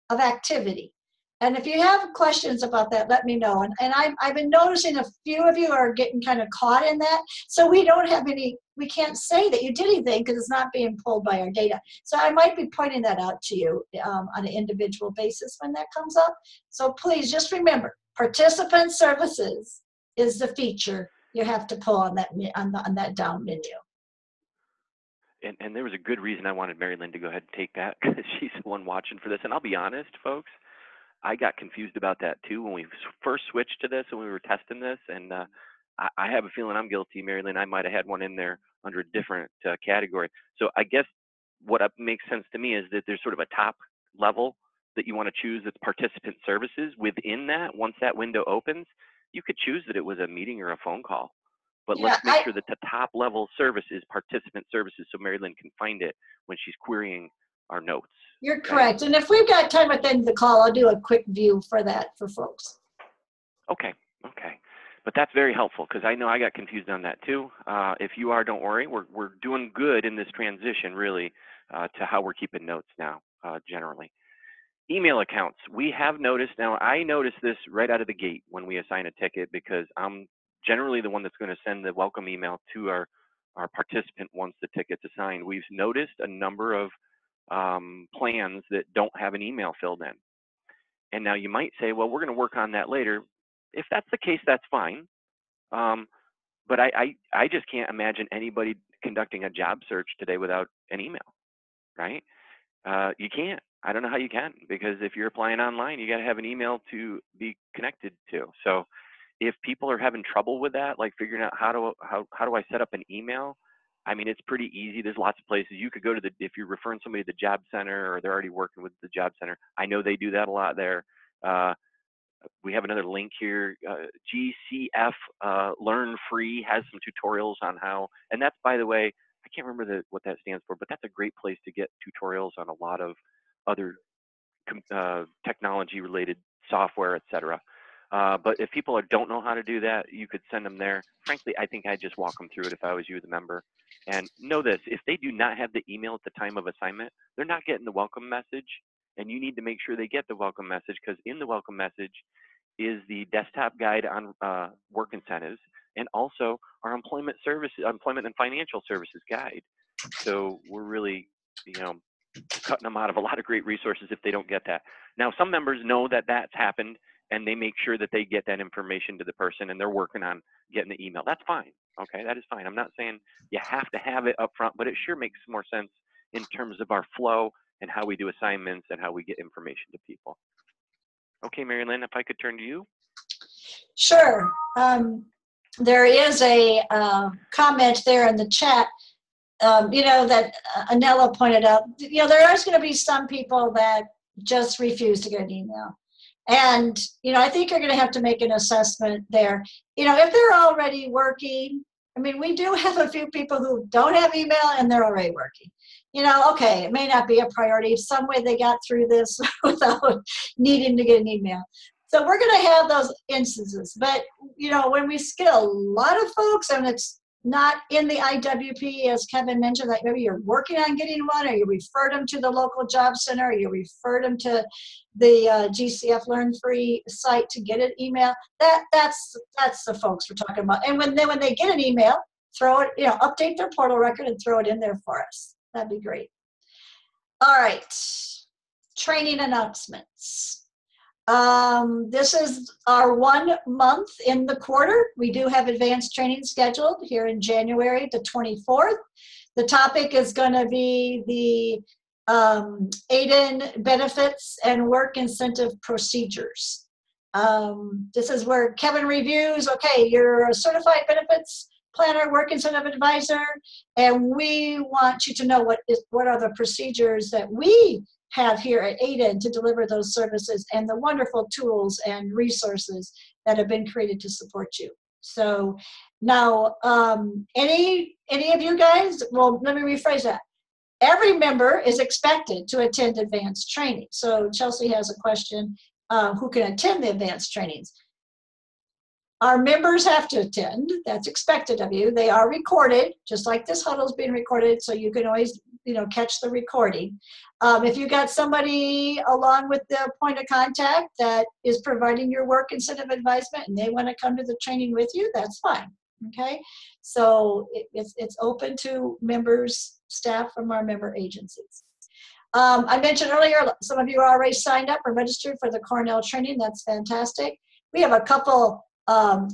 of activity. And if you have questions about that, let me know. And I've been noticing a few of you are getting kind of caught in that. So we don't have we can't say that you did anything because it's not being pulled by our data. So I might be pointing that out to you on an individual basis when that comes up. So please just remember, participant services is the feature you have to pull on that down menu. And there was a good reason I wanted Mary Lynn to go ahead and take that, because she's the one watching for this. And I'll be honest, folks, I got confused about that too when we first switched to this and we were testing this. And I have a feeling I'm guilty, Mary Lynn. I might have had one in there under a different category. So I guess what makes sense to me is that there's sort of a top level that you want to choose that's participant services. Within that, once that window opens, you could choose that it was a meeting or a phone call. But let's make sure that the top level service is participant services, so Mary Lynn can find it when she's querying our notes. You're correct. And if we've got time at the end of the call, I'll do a quick view for that for folks. Okay. But that's very helpful, because I know I got confused on that too. If you are, don't worry. We're doing good in this transition, really, to how we're keeping notes now, generally. Email accounts. We have noticed, now I noticed this right out of the gate when we assign a ticket, because I'm generally the one that's going to send the welcome email to our participant once the ticket's assigned. We've noticed a number of plans that don't have an email filled in. And now you might say, well, we're going to work on that later. If that's the case, that's fine. But I just can't imagine anybody conducting a job search today without an email, right? You can't. I don't know how you can, because if you're applying online, you got to have an email to be connected to. So if people are having trouble with that, like figuring out how do I set up an email, I mean, it's pretty easy. There's lots of places you could go to. If you're referring somebody to the job center, or they're already working with the job center, I know they do that a lot there. We have another link here. GCF Learn Free has some tutorials on how, and that's, by the way, I can't remember what that stands for, but that's a great place to get tutorials on a lot of other technology related software, etc. But if people don't know how to do that, you could send them there. Frankly, I think I'd just walk them through it if I was you, the member. And know this, if they do not have the email at the time of assignment, they're not getting the welcome message. And you need to make sure they get the welcome message, because in the welcome message is the desktop guide on work incentives, and also our employment and financial services guide. So we're really, cutting them out of a lot of great resources if they don't get that. Now, some members know that that's happened, and they make sure that they get that information to the person, and they're working on getting the email. That's fine. Okay, that is fine. I'm not saying you have to have it up front, but it sure makes more sense in terms of our flow and how we do assignments and how we get information to people. Okay, Mary Lynn, if I could turn to you. Sure. There is a comment there in the chat, that Anella pointed out. There is going to be some people that just refuse to get an email. And, I think you're going to have to make an assessment there. If they're already working, I mean, we do have a few people who don't have email and they're already working. Okay, it may not be a priority. Some way they got through this without needing to get an email. So we're going to have those instances. But, when we get a lot of folks, and it's not in the IWP, as Kevin mentioned, that maybe you're working on getting one, or you referred them to the local job center, or you referred them to the GCF Learn Free site to get an email. That's the folks we're talking about. And when they get an email, throw it, update their portal record and throw it in there for us. That'd be great. All right, training announcements. This is our 1 month in the quarter. We do have advanced training scheduled here in January the 24th. The topic is going to be the ADEN benefits and work incentive procedures. This is where Kevin reviews, okay, you're a certified benefits planner, work incentive advisor, and we want you to know what are the procedures that we have here at ADEN to deliver those services, and the wonderful tools and resources that have been created to support you. So now, any of you guys, well, let me rephrase that. Every member is expected to attend advanced training. So Chelsea has a question, who can attend the advanced trainings? Our members have to attend. That's expected of you. They are recorded, just like this huddle is being recorded, so you can always, catch the recording. If you got somebody along with the point of contact that is providing your work incentive advisement and they want to come to the training with you, that's fine. Okay, so it's open to members, staff from our member agencies. I mentioned earlier, some of you are already signed up or registered for the Cornell training. That's fantastic. We have a couple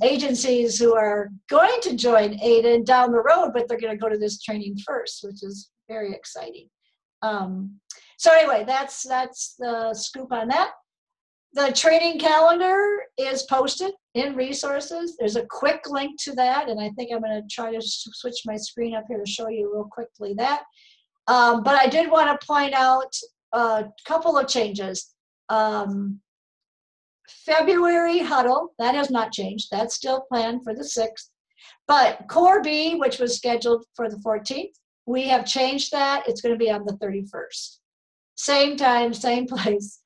agencies who are going to join ADEN down the road, but they're going to go to this training first, which is very exciting. So anyway, that's the scoop on that. The training calendar is posted in resources. There's a quick link to that, and I think I'm going to try to switch my screen up here to show you real quickly that. But I did want to point out a couple of changes. February huddle, that has not changed. That's still planned for the 6th. But Core B, which was scheduled for the 14th, we have changed that. It's going to be on the 31st. Same time, same place.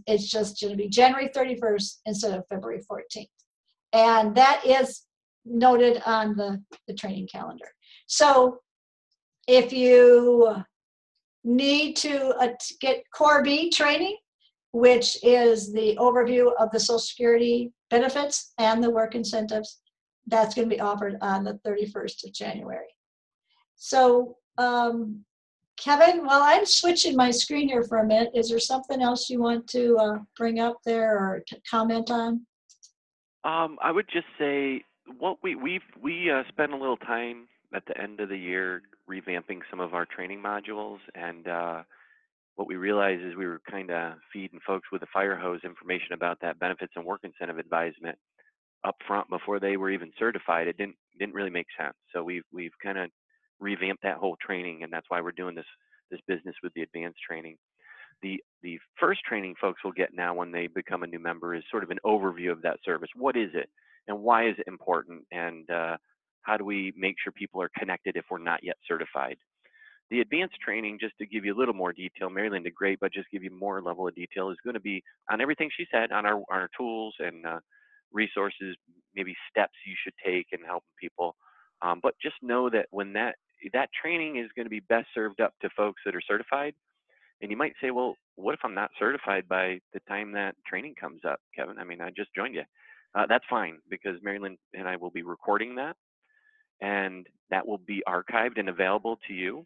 It's just going to be January 31st instead of February 14th. And that is noted on the training calendar. So if you need to get Core B training, which is the overview of the Social Security benefits and the work incentives, that's going to be offered on the 31st of January. So, Kevin, while I'm switching my screen here for a minute, is there something else you want to bring up there or comment on? I would just say what we spent a little time at the end of the year revamping some of our training modules, and what we realized is we were kind of feeding folks with a fire hose information about that benefits and work incentive advisement. up front before they were even certified, it didn't really make sense. So we've kind of revamped that whole training, and that's why we're doing this business with the advanced training. The first training folks will get now when they become a new member is sort of an overview of that service. What is it, and why is it important, and how do we make sure people are connected if we're not yet certified? The advanced training, just to give you a little more detail, Marilyn did great, but just give you more level of detail, is going to be on everything she said, on our tools and resources, maybe steps you should take in helping people. But just know that when that training is going to be best served up to folks that are certified. And you might say, well, what if I'm not certified by the time that training comes up, Kevin? I mean, I just joined you. That's fine, because Marilyn and I will be recording that, and that will be archived and available to you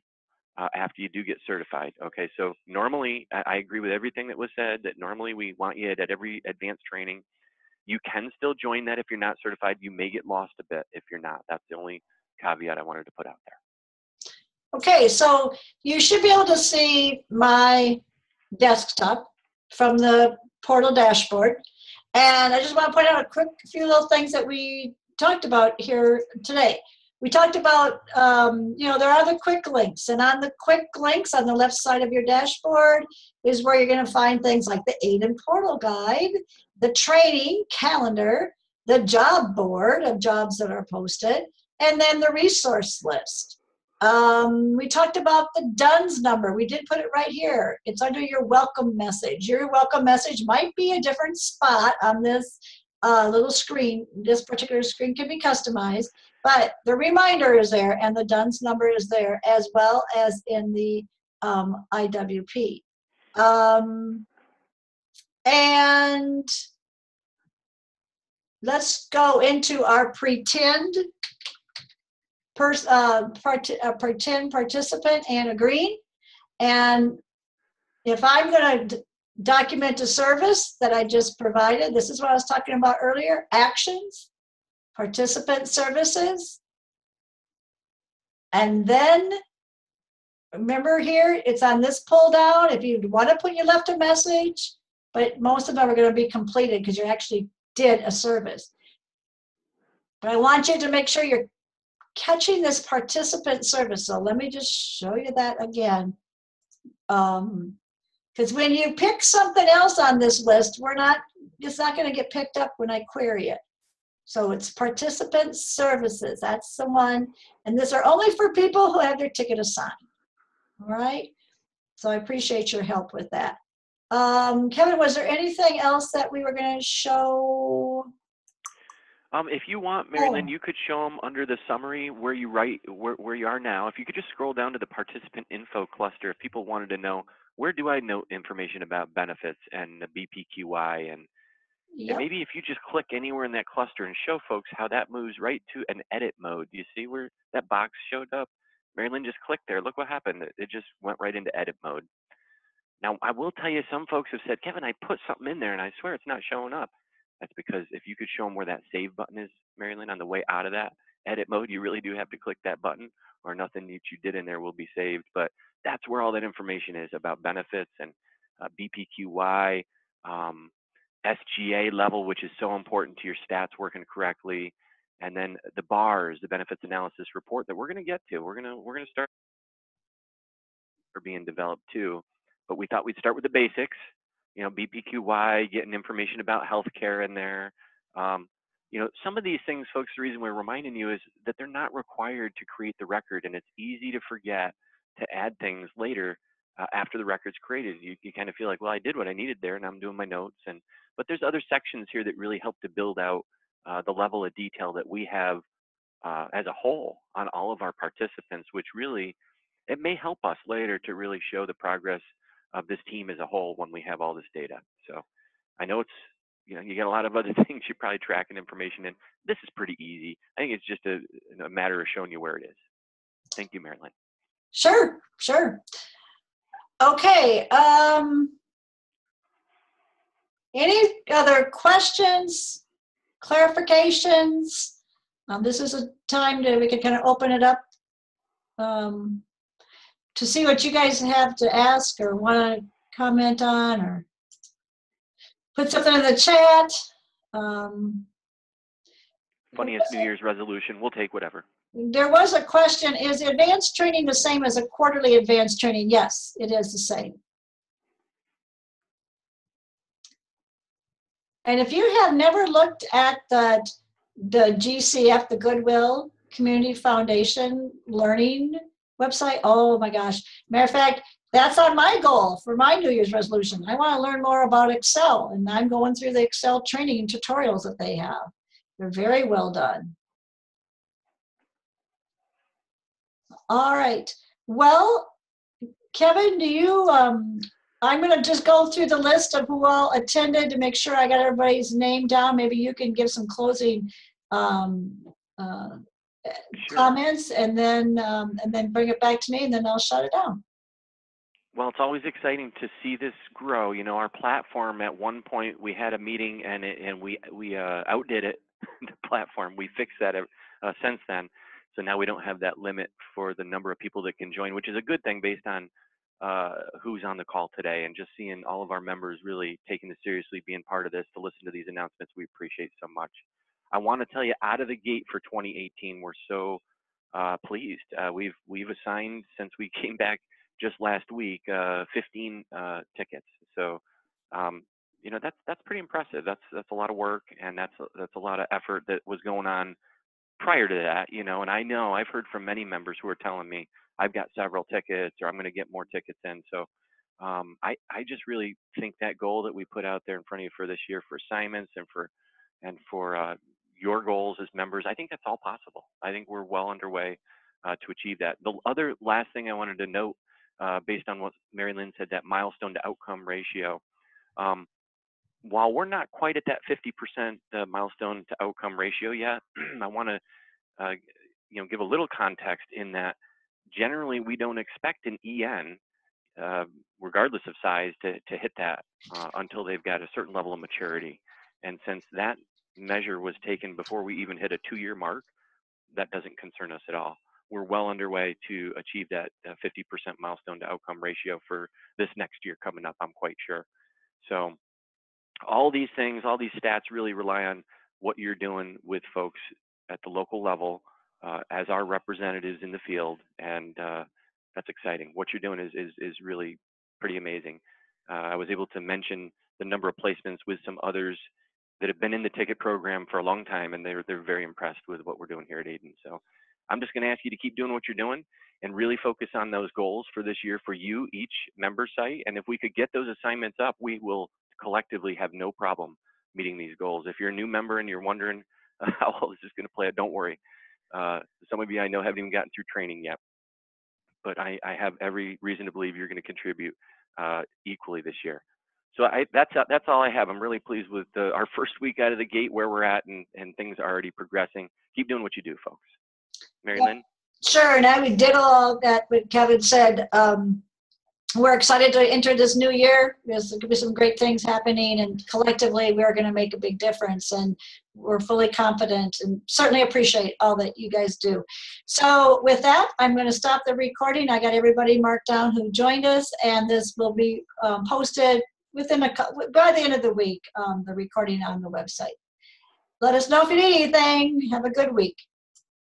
after you do get certified. Okay, so normally, I agree with everything that was said, that normally we want you at every advanced training. You can still join that if you're not certified. You may get lost a bit if you're not. That's the only caveat I wanted to put out there. Okay, so you should be able to see my desktop from the portal dashboard. And I just want to point out a few little things that we talked about here today. We talked about, there are the quick links, and on the quick links on the left side of your dashboard is where you're going to find things like the ADEN portal guide, the training calendar, the job board of jobs that are posted, and then the resource list. We talked about the DUNS number. We did put it right here. It's under your welcome message. Your welcome message might be a different spot on this little screen. This particular screen can be customized, but the reminder is there, and the DUNS number is there, as well as in the IWP. And let's go into our pretend participant, Anna Green. And if I'm going to document a service that I just provided, this is what I was talking about earlier: actions, participant services. And then remember here, it's on this pull down. If you want to put, you left a message, but most of them are going to be completed because you actually did a service. But I want you to make sure you're catching this participant service. So let me just show you that again. Because when you pick something else on this list, it's not going to get picked up when I query it. So it's participant services. That's the one. And these are only for people who have their ticket assigned. All right. So I appreciate your help with that. Kevin, was there anything else that we were going to show? If you want, Marilyn, you could show them under the summary where you where you are now. If you could just scroll down to the participant info cluster, if people wanted to know, where do I note information about benefits and the BPQI, and maybe if you just click anywhere in that cluster and show folks how that moves right to an edit mode. Do you see where that box showed up? Marilyn just clicked there. Look what happened. It just went right into edit mode. Now, I will tell you, some folks have said, Kevin, I put something in there and I swear it's not showing up. That's because if you could show them where that save button is, Marilyn, on the way out of that edit mode, you really do have to click that button, or nothing that you did in there will be saved. But that's where all that information is about benefits and BPQI, SGA level, which is so important to your stats working correctly, and then the bars, the benefits analysis report that we're going to get to. We're going to start being developed too, but we thought we'd start with the basics. BPQI, getting information about healthcare in there. Some of these things, folks, the reason we're reminding you is that they're not required to create the record, and it's easy to forget to add things later after the record's created. You kind of feel like, well, I did what I needed there, and I'm doing my notes. But there's other sections here that really help to build out the level of detail that we have as a whole on all of our participants, which really, it may help us later to really show the progress of this team as a whole when we have all this data. So I know it's, you get a lot of other things you're probably tracking information in. This is pretty easy. I think it's just a matter of showing you where it is. Thank you, Marilyn. Sure. Okay. Any other questions, clarifications? This is a time we can kind of open it up to see what you guys have to ask or want to comment on, or put something in the chat. funniest New Year's resolution. We'll take whatever. There was a question, is advanced training the same as a quarterly advanced training? Yes, it is the same. And if you have never looked at the GCF, the Goodwill Community Foundation Learning website, oh my gosh. Matter of fact, that's on my goal for my New Year's resolution. I want to learn more about Excel, and I'm going through the Excel training and tutorials that they have. They're very well done. All right. Well, Kevin, do you, I'm going to just go through the list of who all attended to make sure I got everybody's name down. Maybe you can give some closing comments, and then bring it back to me, and then I'll shut it down. Well, it's always exciting to see this grow. You know, our platform, at one point we had a meeting and we outdid it, the platform. We fixed that since then. So now we don't have that limit for the number of people that can join, which is a good thing based on who's on the call today, and just seeing all of our members really taking this seriously, being part of this, to listen to these announcements. We appreciate so much. I want to tell you, out of the gate for 2018, we're so pleased. We've assigned, since we came back just last week, 15 tickets. So, you know, that's pretty impressive. That's a lot of work, and that's a lot of effort that was going on prior to that. You know, and I know I've heard from many members who are telling me, I've got several tickets, or I'm going to get more tickets in. So, I just really think that goal that we put out there in front of you for this year, for assignments and for your goals as members, I think that's all possible. I think we're well underway to achieve that. The other last thing I wanted to note, based on what Mary Lynn said, that milestone to outcome ratio. While we're not quite at that 50% milestone to outcome ratio yet, I want to you know, give a little context in that generally we don't expect an EN, regardless of size, to hit that until they've got a certain level of maturity. And since that measure was taken before we even hit a 2-year mark, that doesn't concern us at all. We're well underway to achieve that 50% milestone to outcome ratio for this next year coming up, I'm quite sure. So all these things, all these stats really rely on what you're doing with folks at the local level as our representatives in the field, and that's exciting. What you're doing is really pretty amazing. I was able to mention the number of placements with some others that have been in the ticket program for a long time, and they're very impressed with what we're doing here at ADEN. So I'm just going to ask you to keep doing what you're doing and really focus on those goals for this year for you, each member site. And if we could get those assignments up, we will collectively have no problem meeting these goals. If you're a new member and you're wondering how all this is going to play out, don't worry. Some of you I know haven't even gotten through training yet, but I have every reason to believe you're going to contribute equally this year. So that's all I have. I'm really pleased with our first week out of the gate, where we're at, and things are already progressing. Keep doing what you do, folks. Mary Lynn? Sure, and I would ditto all that what Kevin said. We're excited to enter this new year. There's going to be some great things happening, and collectively we're going to make a big difference, and we're fully confident and certainly appreciate all that you guys do. So with that, I'm going to stop the recording. I got everybody marked down who joined us, and this will be posted by the end of the week, the recording on the website. Let us know if you need anything. Have a good week.